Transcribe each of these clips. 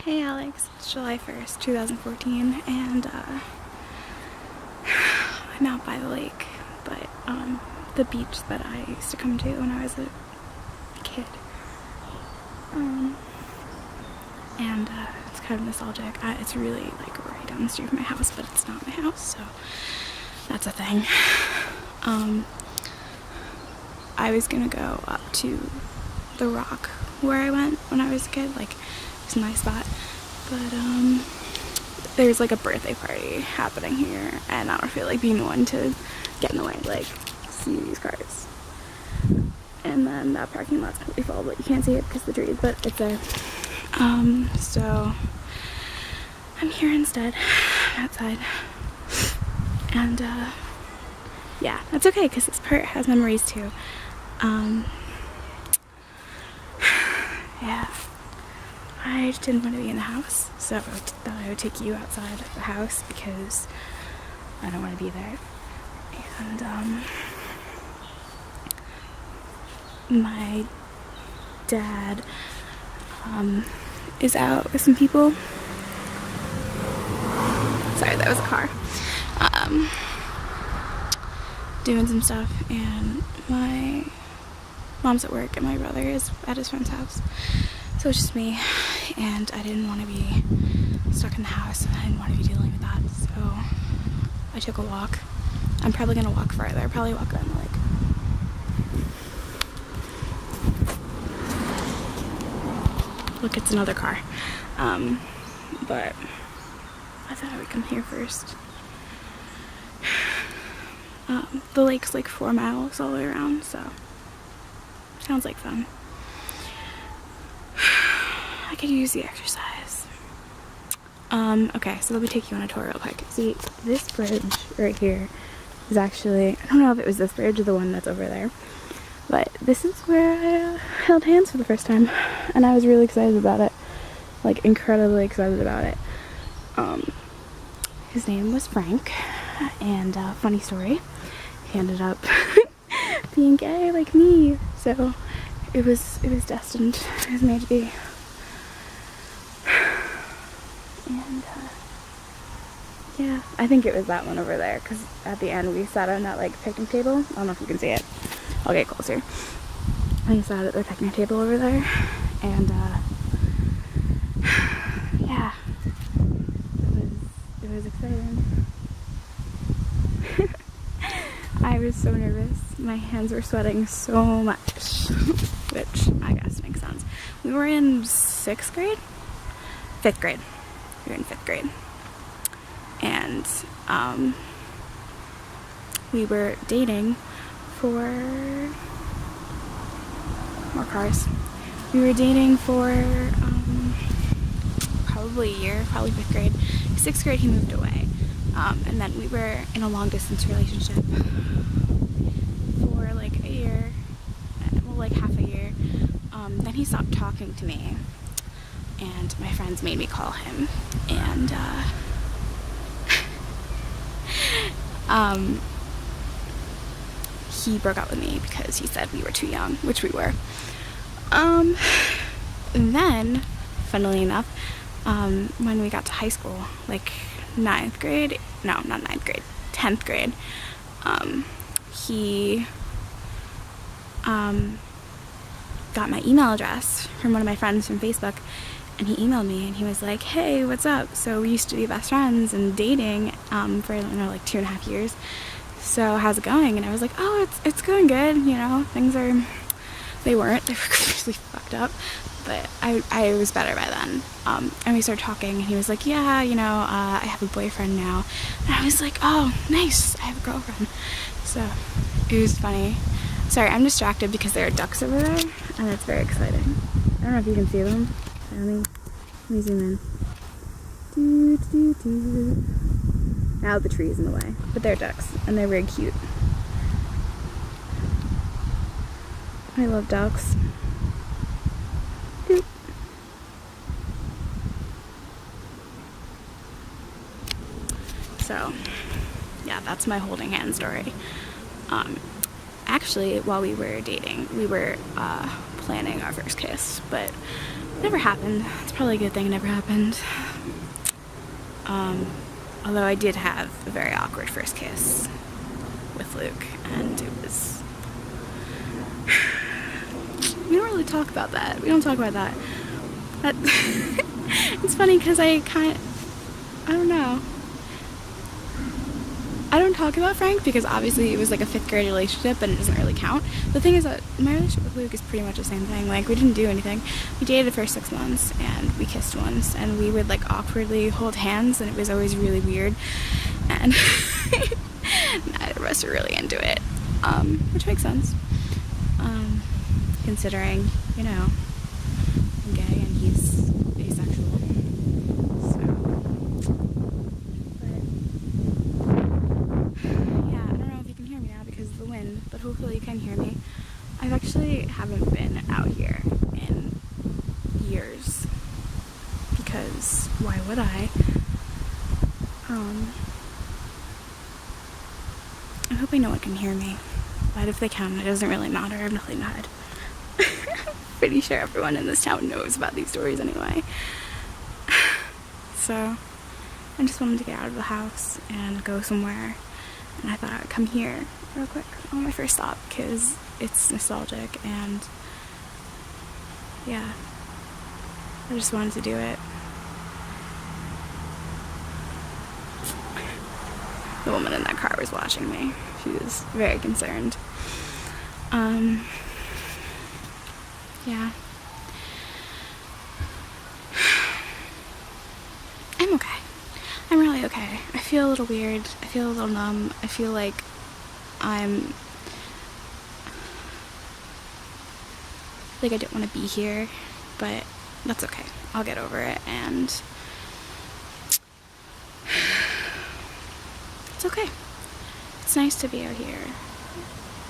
Hey Alex, it's July 1st, 2014, and I'm out by the lake, but the beach that I used to come to when I was a kid. And it's kind of nostalgic. It's really like right down the street from my house, but it's not my house, so that's a thing. I was gonna go up to the rock where I went when I was a kid, like it's a nice spot, but there's like a birthday party happening here, and I don't feel like being the one to get in the way, like see these cars. And then that parking lot's completely full, but you can't see it because of the trees, but it's there. So I'm here instead, outside, and yeah, that's okay because this part has memories too. Yeah, I just didn't want to be in the house, so I thought I would take you outside of the house because I don't want to be there. And my dad is out with some people. Sorry, that was a car. Doing some stuff, and my mom's at work and my brother is at his friend's house. So it's just me, and I didn't want to be stuck in the house, and I didn't want to be dealing with that, so I took a walk. I'm probably going to walk farther. I'll probably walk around the lake. Look, it's another car. But I thought I would come here first. The lake's like 4 miles all the way around, so sounds like fun. I could use the exercise. Okay, so let me take you on a tour real quick. See, this bridge right here is actually, I don't know if it was this bridge or the one that's over there, but this is where I held hands for the first time, and I was really excited about it, like incredibly excited about it. His name was Frank, and funny story, he ended up being gay like me, so it was destined. It was made to be. And yeah, I think it was that one over there, because at the end we sat on that like picnic table. I don't know if you can see it. I'll get closer. We sat at the picnic table over there, and yeah, it was exciting. I was so nervous. My hands were sweating so much, which I guess makes sense. We were in 6th grade? 5th grade. We were in 5th grade. And we were dating for more cars. We were dating for probably a year, probably 5th grade. 6th grade he moved away. And then we were in a long distance relationship for like a year, well, like half a year. Then he stopped talking to me, and my friends made me call him, and he broke up with me because he said we were too young, which we were. Then, funnily enough, when we got to high school, like 9th grade, no, not 9th grade, 10th grade, he got my email address from one of my friends from Facebook, and he emailed me, and he was like, hey, what's up? So we used to be best friends and dating for, you know, like 2.5 years. So how's it going? And I was like, oh, it's going good, you know, they were completely fucked up, but I was better by then. And we started talking, and he was like, yeah, you know, I have a boyfriend now. And I was like, oh, nice, I have a girlfriend. So it was funny. Sorry, I'm distracted because there are ducks over there, and it's very exciting. I don't know if you can see them. Let me zoom in. Now the tree is in the way, but they're ducks, and they're very cute. I love ducks. Doop. So, yeah, that's my holding hand story. Actually, while we were dating, we were planning our first kiss, but it never happened. It's probably a good thing it never happened. Although I did have a very awkward first kiss with Luke, and it was... We don't really talk about that. We don't talk about that. It's funny because I don't know. I don't talk about Frank because obviously it was like a 5th grade relationship and it doesn't really count. The thing is that my relationship with Luke is pretty much the same thing. Like, we didn't do anything. We dated for 6 months and we kissed once, and we would like awkwardly hold hands, and it was always really weird, and neither of us were really into it, which makes sense, considering, you know, I'm gay and he's asexual. So, but yeah, I don't know if you can hear me now because of the wind, but hopefully you can hear me. I actually haven't been out here in years because why would I? I hope no one can hear me, but if they can, it doesn't really matter. I'm nothing mad. Pretty sure everyone in this town knows about these stories anyway. So I just wanted to get out of the house and go somewhere, and I thought I'd come here real quick on my first stop because it's nostalgic, and yeah, I just wanted to do it. The woman in that car was watching me. She was very concerned. Yeah. I'm okay. I'm really okay. I feel a little weird. I feel a little numb. I feel like I don't want to be here, but that's okay. I'll get over it, and it's okay. It's nice to be out here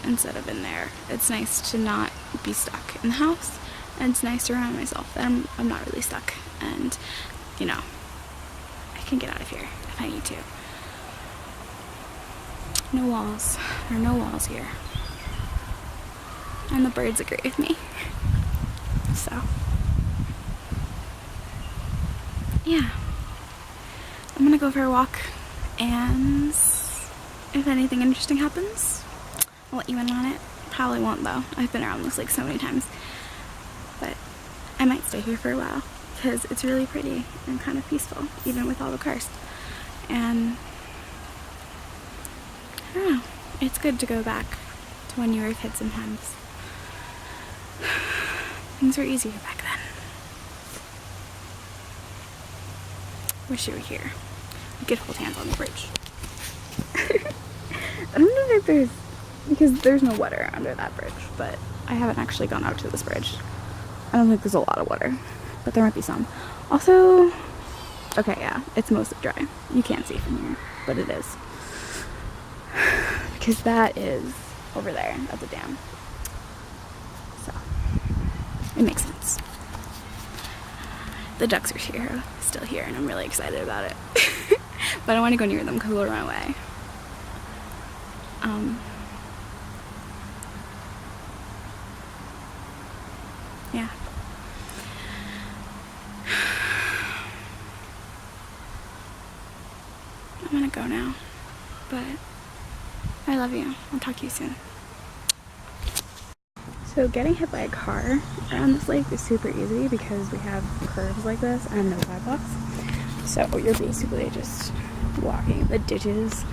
instead of in there. It's nice to not be stuck in the house, and it's nice to remind myself that I'm not really stuck, and you know, I can get out of here if I need to. No walls. There are no walls here. And the birds agree with me. So, yeah. I'm gonna go for a walk, and if anything interesting happens, I'll let you in on it. Probably won't though. I've been around this like so many times. But I might stay here for a while because it's really pretty and kind of peaceful, even with all the cars. And I don't know. It's good to go back to when you were a kid sometimes. Things were easier back then. Wish you were here. We could hold hands on the bridge. I don't know if there's, because there's no water under that bridge, but I haven't actually gone out to this bridge. I don't think there's a lot of water, but there might be some. Also, okay, yeah, it's mostly dry. You can't see from here, but it is. Because that is over there at the dam. So, it makes sense. The ducks are still here, and I'm really excited about it. But I don't want to go near them because they'll run away. Yeah. I'm gonna go now, but I love you. I'll talk to you soon. So getting hit by a car around this lake is super easy because we have curves like this and no sidewalks. So you're basically just walking the ditches.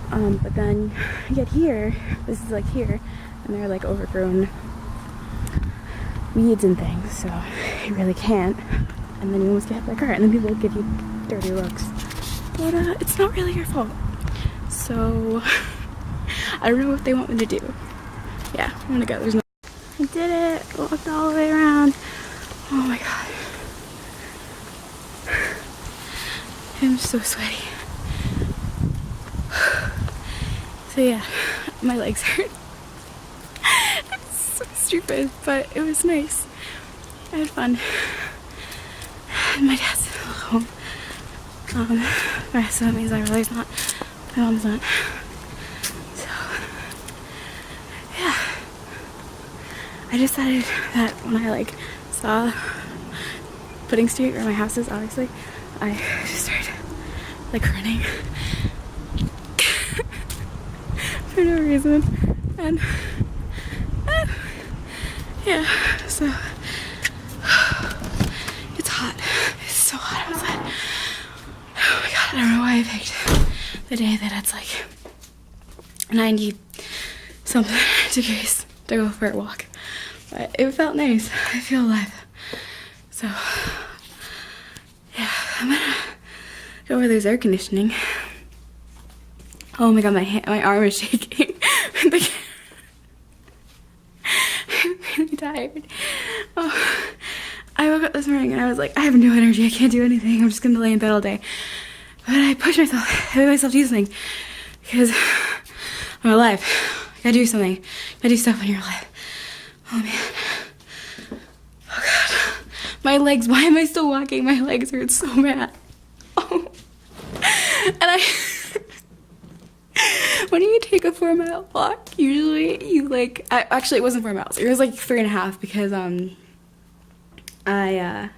But then you get here, this is like here, and they're like overgrown weeds and things, so you really can't. And then you almost get hit by a car, and then people give you dirty looks. But it's not really your fault. So I don't know what they want me to do. Yeah, I'm gonna go. There's no. I did it. Walked all the way around. Oh my god. I'm so sweaty. So yeah, my legs hurt. It's so stupid, but it was nice. I had fun. And my dad's home. So that means I realize not. My mom's not. So, yeah. I decided that when I like saw Pudding Street where my house is, obviously, I just started like running for no reason, and yeah, so it's hot. It's so hot outside. Oh my god, I don't know why I picked the day that it's like 90 something degrees to go for a walk, but it felt nice. I feel alive. So yeah, I'm gonna go where there's air conditioning. Oh my god, my arm is shaking. I'm really tired. Oh, I woke up this morning and I was like, I have no energy. I can't do anything. I'm just gonna lay in bed all day. But I pushed myself. I made myself do something because I'm alive. I gotta do something. You gotta do stuff when you're alive. Oh man. Oh god. My legs. Why am I still walking? My legs hurt so bad. Oh. And when you take a 4-mile walk, usually you like, actually it wasn't 4 miles, it was like 3.5 because I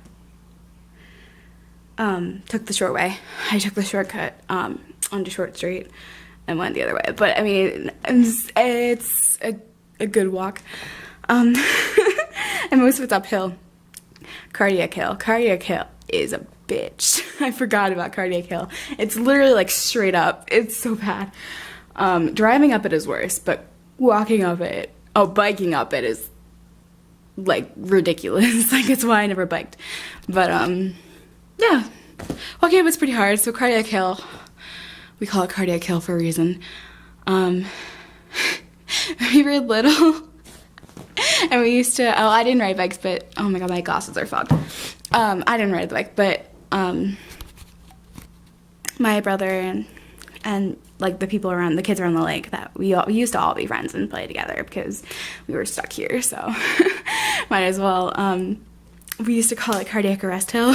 took the short way. I took the shortcut onto Short Street and went the other way. But I mean, it's a good walk. And most of it's uphill. Cardiac hill. Cardiac hill is a bitch. I forgot about Cardiac Hill. It's literally like straight up. It's so bad. Driving up it is worse, but biking up it is like ridiculous. Like it's why I never biked. But yeah, walking up it's pretty hard. So Cardiac Hill, we call it Cardiac Hill for a reason. When we were little, and we used to, I didn't ride bikes, but oh my god, my glasses are fogged. I didn't ride the bike, but my brother and like the people around, the kids around the lake, that we used to all be friends and play together because we were stuck here, so might as well. We used to call it Cardiac Arrest Hill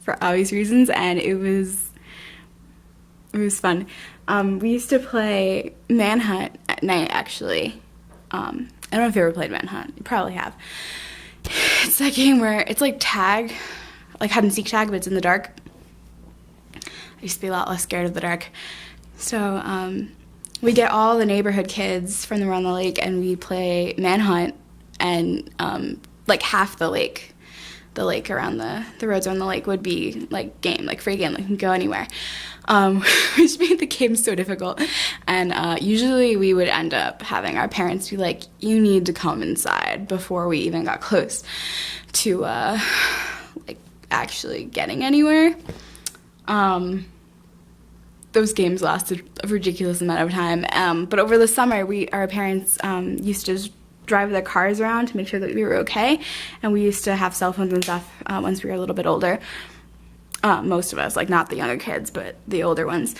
for obvious reasons, and it was fun. We used to play Manhunt at night, actually. I don't know if you ever played Manhunt. You probably have. It's that game where it's like tag, like hide and seek tag, but it's in the dark. I used to be a lot less scared of the dark. So we get all the neighborhood kids from around the lake, and we play Manhunt, and like half the lake around the roads around the lake would be like game, like free game, like you can go anywhere. Which made the game so difficult. And usually we would end up having our parents be like, you need to come inside before we even got close to like actually getting anywhere. Those games lasted a ridiculous amount of time. But over the summer, our parents used to just drive their cars around to make sure that we were okay. And we used to have cell phones and stuff once we were a little bit older. Most of us, like not the younger kids, but the older ones.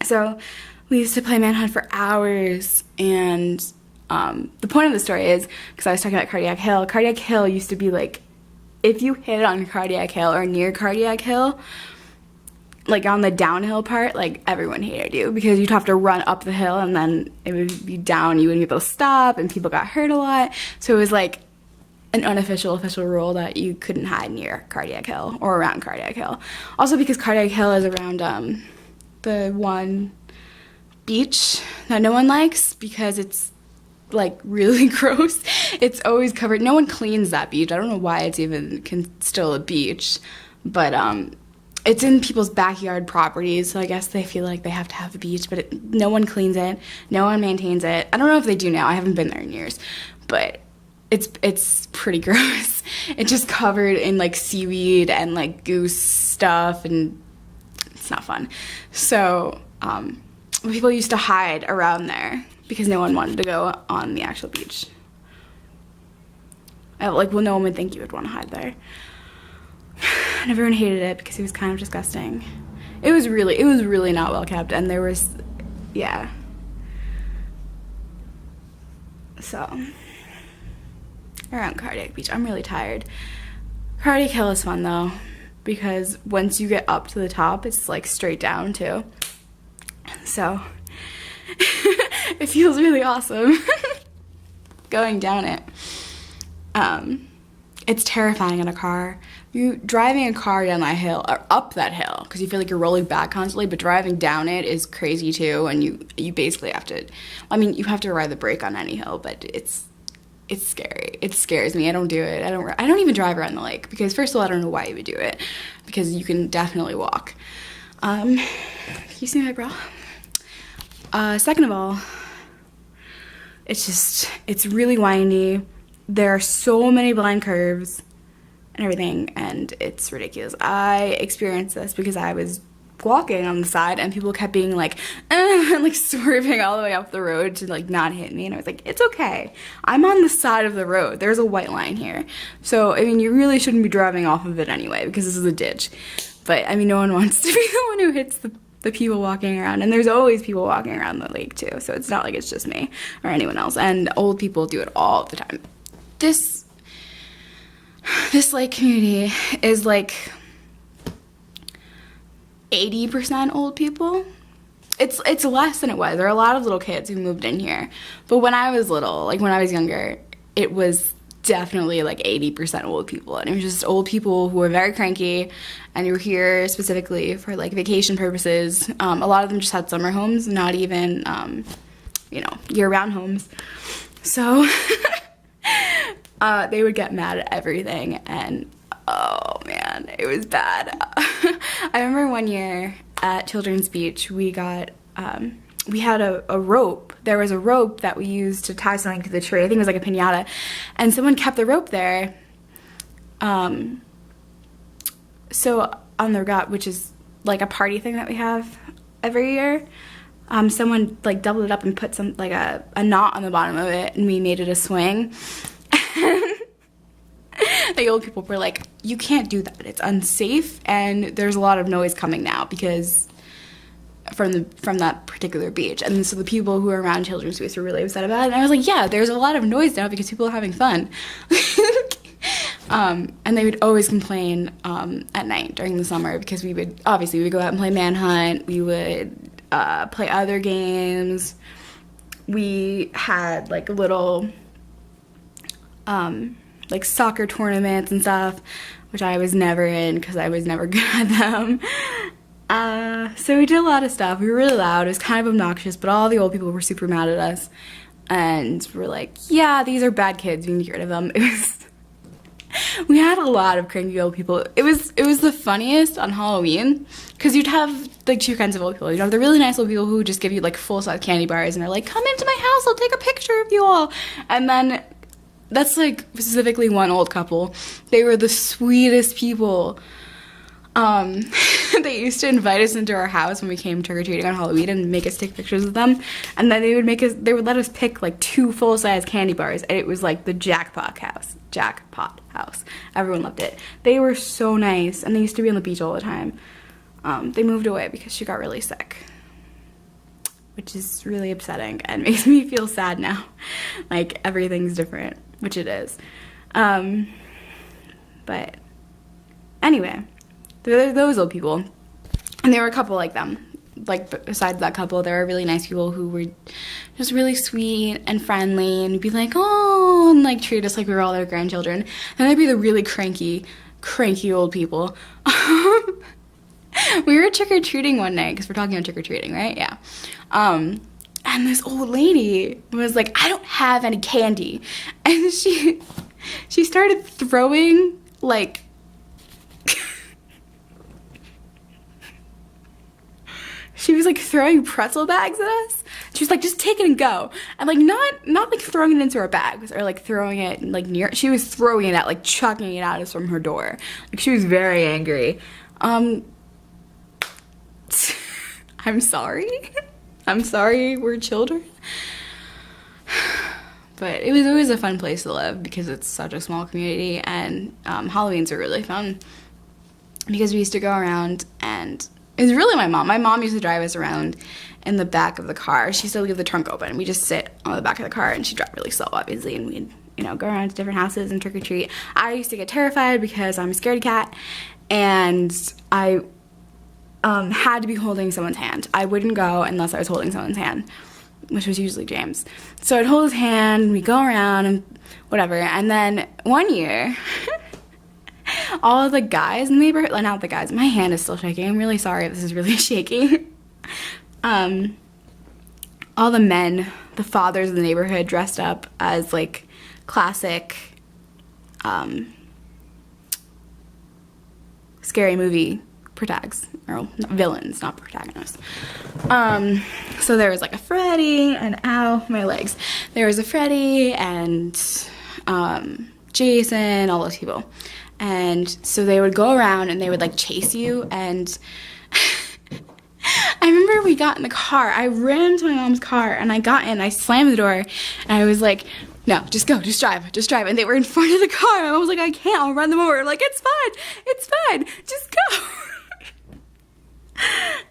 So we used to play Manhunt for hours, and the point of the story is, because I was talking about Cardiac Hill used to be like, if you hit on Cardiac Hill or near Cardiac Hill, like on the downhill part, like everyone hated you because you'd have to run up the hill and then it would be down, you wouldn't be able to stop, and people got hurt a lot. So it was like an unofficial official rule that you couldn't hide near Cardiac Hill or around Cardiac Hill. Also because Cardiac Hill is around the one beach that no one likes because it's like really gross. It's always covered. No one cleans that beach. I don't know why it's even still a beach, but it's in people's backyard properties, so I guess they feel like they have to have a beach, but no one cleans it, no one maintains it. I don't know if they do now. I haven't been there in years, but it's pretty gross. It's just covered in like seaweed and like goose stuff, and it's not fun. So people used to hide around there because no one wanted to go on the actual beach. Like, well, no one would think you would want to hide there. And everyone hated it because it was kind of disgusting. It was really not well kept, and there was, yeah. So, around Cardiac Beach, I'm really tired. Cardiac Hill is fun though, because once you get up to the top, it's like straight down too. So, It feels really awesome going down it. It's terrifying in a car. You driving a car down that hill or up that hill because you feel like you're rolling back constantly, but driving down it is crazy too. And you basically have to, I mean, you have to ride the brake on any hill, but it's scary. It scares me. I don't do it. I don't even drive around the lake because first of all, I don't know why you would do it because you can definitely walk. You see my bra? Second of all, it's really windy. There are so many blind curves and everything, and it's ridiculous. I experienced this because I was walking on the side and people kept being like, and like swerving all the way up the road to like not hit me, and I was like, it's okay. I'm on the side of the road. There's a white line here. So, I mean, you really shouldn't be driving off of it anyway because this is a ditch. But, I mean, no one wants to be the one who hits the people walking around, and there's always people walking around the lake too, so it's not like it's just me or anyone else, and old people do it all the time. This lake community is like 80% old people. It's less than it was. There are a lot of little kids who moved in here, but when I was little, like when I was younger, it was definitely like 80% old people, and it was just old people who were very cranky and who were here specifically for like vacation purposes. A lot of them just had summer homes, not even year-round homes, so they would get mad at everything, and oh man, it was bad. I remember one year at Children's Beach, we had a rope. There was a rope that we used to tie something to the tree. I think it was like a piñata. And someone kept the rope there. So on the regatta, which is like a party thing that we have every year, someone like doubled it up and put some like a knot on the bottom of it, and we made it a swing. The old people were like, you can't do that. It's unsafe, and there's a lot of noise coming now because from that particular beach. And so the people who are around Children's Beach were really upset about it. And I was like, yeah, there's a lot of noise now because people are having fun. And they would always complain at night during the summer because we would go out and play manhunt. We would play other games. We had like little like soccer tournaments and stuff, which I was never in because I was never good at them. So we did a lot of stuff. We were really loud. It was kind of obnoxious, but all the old people were super mad at us. And we're like, yeah, these are bad kids. We need to get rid of them. We had a lot of cranky old people. It was the funniest on Halloween because you'd have like two kinds of old people. You'd have the really nice old people who just give you like full-size candy bars and are like, come into my house, I'll take a picture of you all. And then that's like specifically one old couple. They were the sweetest people. They used to invite us into our house when we came trick-or-treating on Halloween and make us take pictures of them, and then they would let us pick like 2 full-size candy bars, and it was like the jackpot house. Everyone loved it. They were so nice, and they used to be on the beach all the time. They moved away because she got really sick, which is really upsetting and makes me feel sad now. Like everything's different, which it is. But anyway, there are those old people, and there were a couple like them. Like besides that couple, there were really nice people who were just really sweet and friendly, and would be like, oh, and like treat us like we were all their grandchildren. And there'd be the really cranky old people. We were trick-or-treating one night, because we're talking about trick-or-treating, right? Yeah. And this old lady was like, I don't have any candy. And she started throwing, like, she was, like, throwing pretzel bags at us. She was like, just take it and go. And, like, not like, throwing it into our bags or, like, throwing it, like, near. She was throwing it out, like, chucking it at us from her door. Like, she was very angry. I'm sorry. I'm sorry we're children. But it was always a fun place to live because it's such a small community, and Halloweens are really fun because we used to go around, and it was really my mom. My mom used to drive us around in the back of the car. She used to leave the trunk open. We just sit on the back of the car, and she'd drive really slow, obviously, and we'd, go around to different houses and trick-or-treat. I used to get terrified because I'm a scaredy cat, and I had to be holding someone's hand. I wouldn't go unless I was holding someone's hand which was usually James. So I'd hold his hand, and we'd go around and whatever. And then one year, all of the guys in the neighborhood, well, not the guys, my hand is still shaking. I'm really sorry if this is really shaky. All the men, the fathers in the neighborhood, dressed up as like classic scary movie protagonists, or villains, not protagonists. So there was like a Freddy and ow, my legs. There was a Freddy and Jason, all those people. And so they would go around and they would like chase you. And I remember we got in the car. I ran to my mom's car and I got in, I slammed the door and I was like, no, just go, just drive. And they were in front of the car. And I was like, I can't, I'll run them over. Like, it's fine, just go.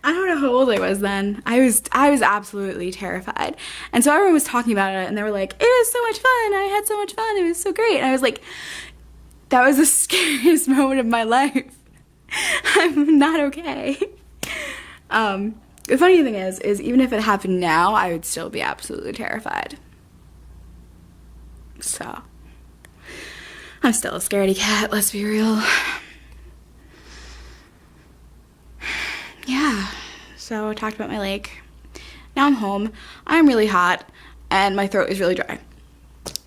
I don't know how old I was then. I was absolutely terrified. And so everyone was talking about it and they were like, it was so much fun. I had so much fun. It was so great. And I was like, that was the scariest moment of my life. I'm not okay. The funny thing is even if it happened now, I would still be absolutely terrified. So, I'm still a scaredy cat, let's be real. Yeah, so I talked about my lake. Now I'm home. I'm really hot, and my throat is really dry.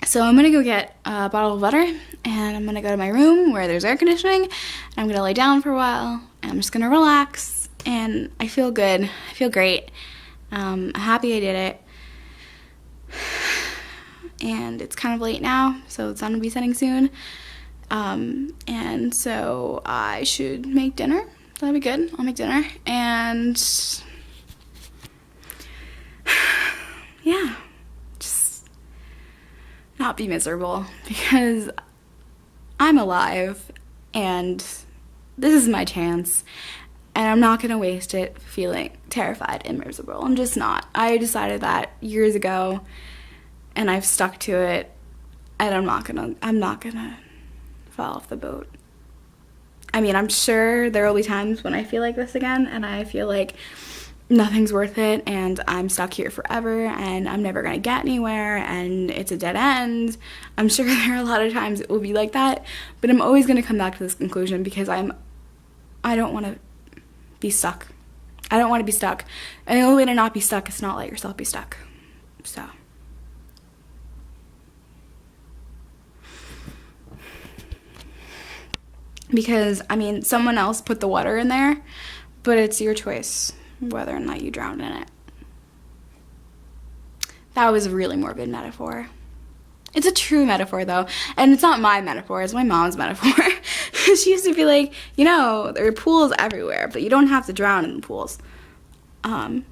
So I'm gonna go get a bottle of water, and I'm gonna go to my room where there's air conditioning, and I'm gonna lay down for a while, and I'm just gonna relax, and I feel good. I feel great. I'm happy I did it. And it's kind of late now, so the sun will be setting soon. And so I should make dinner. That'll be good. I'll make dinner. And yeah, just not be miserable because I'm alive and this is my chance. And I'm not going to waste it feeling terrified and miserable. I'm just not. I decided that years ago. And I've stuck to it, and I'm not gonna fall off the boat. I mean, I'm sure there will be times when I feel like this again, and I feel like nothing's worth it, and I'm stuck here forever, and I'm never gonna get anywhere, and it's a dead end. I'm sure there are a lot of times it will be like that, but I'm always gonna come back to this conclusion because I don't want to be stuck. I don't want to be stuck, and the only way to not be stuck is to not let yourself be stuck. So. Because, I mean, someone else put the water in there, but it's your choice whether or not you drown in it. That was a really morbid metaphor. It's a true metaphor, though, and it's not my metaphor, it's my mom's metaphor. She used to be like, you know, there are pools everywhere, but you don't have to drown in the pools. I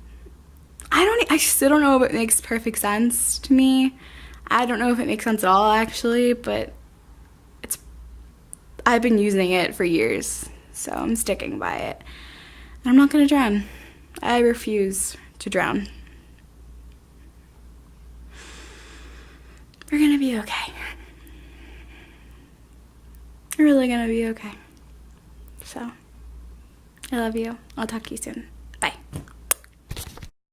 still don't know if it makes perfect sense to me. I don't know if it makes sense at all, actually, but I've been using it for years, so I'm sticking by it. And I'm not going to drown. I refuse to drown. We're going to be okay. We're really going to be okay. So, I love you. I'll talk to you soon. Bye.